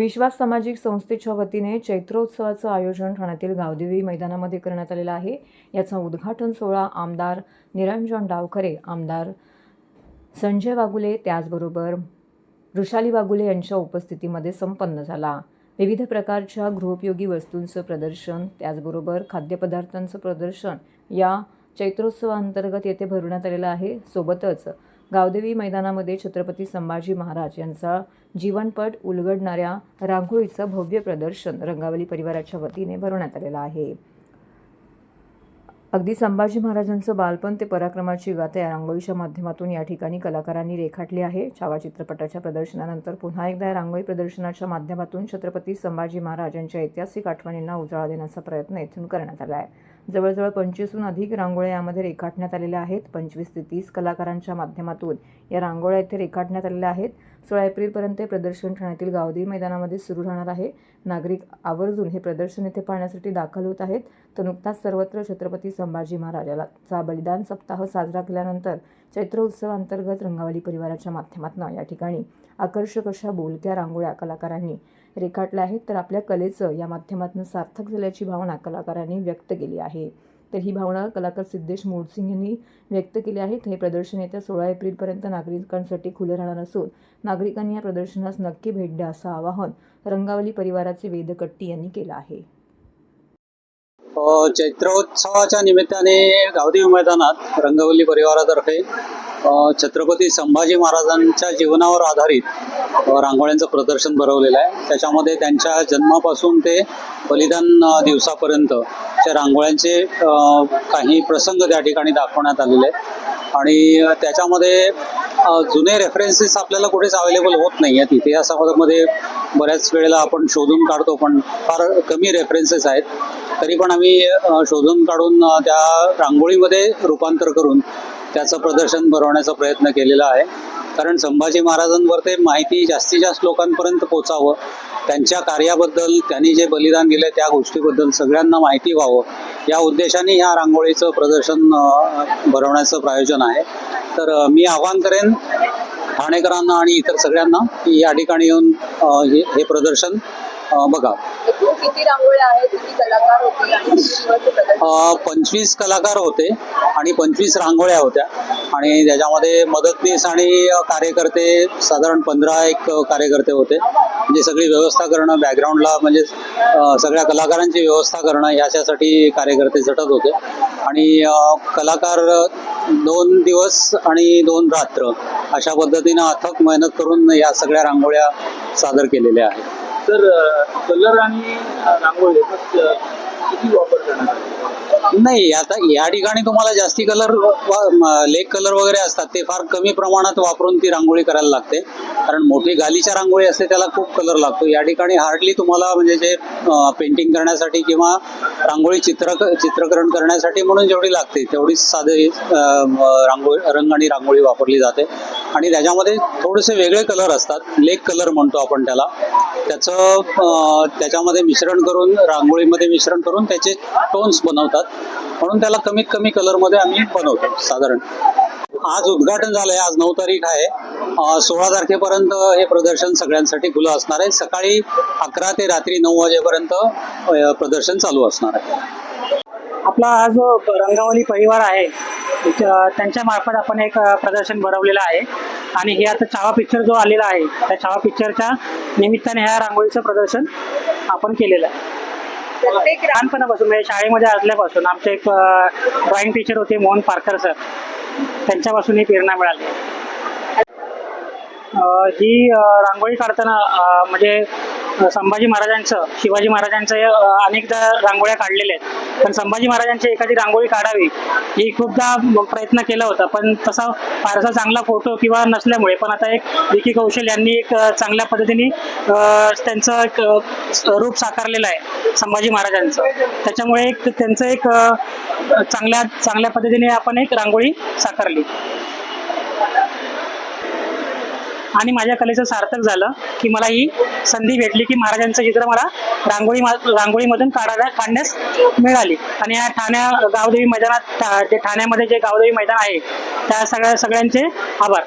विश्वास सामाजिक संस्थेच्या वतीने चैत्रोत्सवाचं आयोजन ठाण्यातील गावदेवी मैदानामध्ये करण्यात आलेलं आहे। याचा उद्घाटन सोहळा आमदार निरंजन डावखरे, आमदार संजय वागुले, त्याचबरोबर वृषाली वागुले यांच्या उपस्थितीमध्ये संपन्न झाला। विविध प्रकारच्या गृहोपयोगी वस्तूंचं प्रदर्शन, त्याचबरोबर खाद्यपदार्थांचं प्रदर्शन या चैत्रोत्सवाअंतर्गत येथे भरवण्यात आलेलं आहे। सोबतच गावदेवी मैदानामध्ये छत्रपती संभाजी महाराज यांचा जीवनपट उलगडणाऱ्या रांगोळीचं भव्य प्रदर्शन रंगावली परिवाराच्या वतीने भरवण्यात आलेलं आहे। अगदी संभाजी महाराजांचं बालपण ते पराक्रमाची गाथा या रांगोळीच्या माध्यमातून या ठिकाणी कलाकारांनी रेखाटली आहे। छावा चित्रपटाच्या प्रदर्शनानंतर पुन्हा एकदा या रांगोळी प्रदर्शनाच्या माध्यमातून छत्रपती संभाजी महाराज यांच्या ऐतिहासिक आठवणींना उजाळा देण्याचा प्रयत्न येथून करण्यात आला आहे। जवळजवळ 25हून अधिक रांगोळ्या यामध्ये रेखाटण्यात आलेल्या आहेत। 25 ते 30 कलाकारांच्या माध्यमातून या रांगोळ्या इथे रेखाटण्यात आलेल्या आहेत। 16 एप्रिलपर्यंत प्रदर्शन ठाण्यातील गावदेवी मैदानामध्ये सुरू राहणार आहे। नागरिक आवर्जून हे प्रदर्शन येथे पाहण्यासाठी दाखल होत आहेत। तर नुकताच सर्वत्र छत्रपती संभाजी महाराजांचा बलिदान सप्ताह साजरा केल्यानंतर चैत्रोत्सवाअंतर्गत रंगावली परिवाराच्या माध्यमातून या ठिकाणी आकर्षक अशा बोलक्या रांगोळ्या कलाकारांनी रेखाटल्या आहेत। तर आपल्या कलेचं या माध्यमातून सार्थक झाल्याची भावना कलाकारांनी व्यक्त केली आहे। तर ही भावना कलाकार सिद्धेश मोडसिंग यांनी व्यक्त केली आहे। हे प्रदर्शन येत्या 16 एप्रिलपर्यंत नागरिकांसाठी खुले राहणार असून नागरिकांनी या प्रदर्शनास नक्की भेट द्या असं आवाहन रंगावली परिवाराचे वेद कट्टी यांनी केलं आहे। चैत्रोत्सवाच्या निमित्ताने गावदेवी मैदानात रंगावली परिवारातर्फे छत्रपती संभाजी महाराजांच्या जीवनावर आधारित रांगोळ्यांचं प्रदर्शन भरवलेलं आहे। त्याच्यामध्ये त्यांच्या जन्मापासून ते बलिदान दिवसापर्यंतच्या रांगोळ्यांचे काही प्रसंग त्या ठिकाणी दाखवण्यात आलेले आहेत आणि त्याच्यामध्ये जुने रेफरन्सेस आपल्याला कुठेच अवेलेबल होत नाही आहेत। इतिहासामध्ये बऱ्याच वेळेला आपण शोधून काढतो पण फार कमी रेफरन्सेस आहेत, तरी पण आम्ही शोधून काढून त्या रांगोळीमध्ये रूपांतर करून त्याचं प्रदर्शन भरवण्याचा प्रयत्न केलेला आहे। कारण संभाजी महाराजांवर ते माहिती जास्तीत जास्त लोकांपर्यंत पोचावं, त्यांच्या कार्याबद्दल, त्यांनी जे बलिदान दिलं त्या गोष्टीबद्दल सगळ्यांना माहिती व्हावं या उद्देशाने ह्या रांगोळीचं प्रदर्शन भरवण्याचं प्रयोजन आहे। तर मी आवाहन करेन ठाणेकरांना आणि इतर सगळ्यांना की या ठिकाणी येऊन हे प्रदर्शन बघा। किती रांगोळ्या आहेत, किती कलाकार होते आणि 25 कलाकार होते आणि 25 रांगोळ्या होत्या आणि त्याच्यामध्ये मदतनीस आणि कार्यकर्ते साधारण 15 एक कार्यकर्ते होते। म्हणजे सगळी व्यवस्था करणं, बॅकग्राऊंडला म्हणजे सगळ्या कलाकारांची व्यवस्था करणं याच्यासाठी कार्यकर्ते झटत होते आणि कलाकार 2 दिवस आणि 2 रात्र अशा पद्धतीनं अथक मेहनत करून या सगळ्या रांगोळ्या सादर केलेल्या आहेत। तर कलर आणि रांगोळी किती वापर करणार? नाही, आता या ठिकाणी तुम्हाला जास्ती कलर, लेक कलर वगैरे असतात ते फार कमी प्रमाणात वापरून ती रांगोळी करायला लागते। कारण मोठी गालीच्या रांगोळी असते त्याला खूप कलर लागतो। या ठिकाणी हार्डली तुम्हाला म्हणजे जे पेंटिंग करण्यासाठी किंवा रांगोळी चित्रकरण करण्यासाठी म्हणून जेवढी लागते तेवढीच साधी रंग आणि रांगोळी वापरली जाते आणि त्याच्यामध्ये थोडेसे वेगळे कलर असतात, लेक कलर म्हणतो आपण त्याला। त्याच्यामध्ये मिश्रण करून, रांगोळीमध्ये मिश्रण करून त्याचे टोन्स बनवतात, म्हणून त्याला कमीत कमी कलरमध्ये आम्ही बनवतो साधारण। आज उद्घाटन झालंय, आज 9 तारीख आहे। 16 तारखेपर्यंत हे प्रदर्शन सगळ्यांसाठी खुलं असणार आहे। सकाळी 11 ते रात्री 9 वाजेपर्यंत प्रदर्शन चालू असणार आहे। आपला हा जो रंगावली परिवार आहे त्यांच्या मार्फत आपण एक प्रदर्शन भरवलेलं आहे आणि हे आता छावा पिक्चर जो आलेला आहे त्या छावा पिक्चरच्या निमित्ताने ह्या रांगोळीचं प्रदर्शन आपण केलेलं आहे। प्रत्येक लहानपणापासून म्हणजे शाळेमध्ये असल्यापासून आमचे एक ड्रॉइंग टीचर होते मोहन पारकर सर, त्यांच्यापासून ही प्रेरणा मिळाली। ही रांगोळी काढताना म्हणजे संभाजी महाराजांचं, शिवाजी महाराजांचं अनेकदा रांगोळ्या काढलेल्या आहेत, पण संभाजी महाराजांची एखादी रांगोळी काढावी ही खूपदा प्रयत्न केला होता, पण तसा फारसा चांगला फोटो किंवा नसल्यामुळे पण आता एक विकी कौशल यांनी एक चांगल्या पद्धतीने त्यांचं एक रूप साकारलेलं आहे संभाजी महाराजांचं। त्याच्यामुळे एक त्यांचं एक चांगल्या पद्धतीने आपण एक रांगोळी साकारली आणि माझ्या कलेचं सार्थक झालं की मला ही संधी भेटली की महाराजांचं चित्र मला रांगोळीमधून काढण्यास मिळाली। आणि या गावदेवी मैदानात, ठाण्यामध्ये जे गावदेवी मैदान आहे त्या सगळ्यांचे आभार।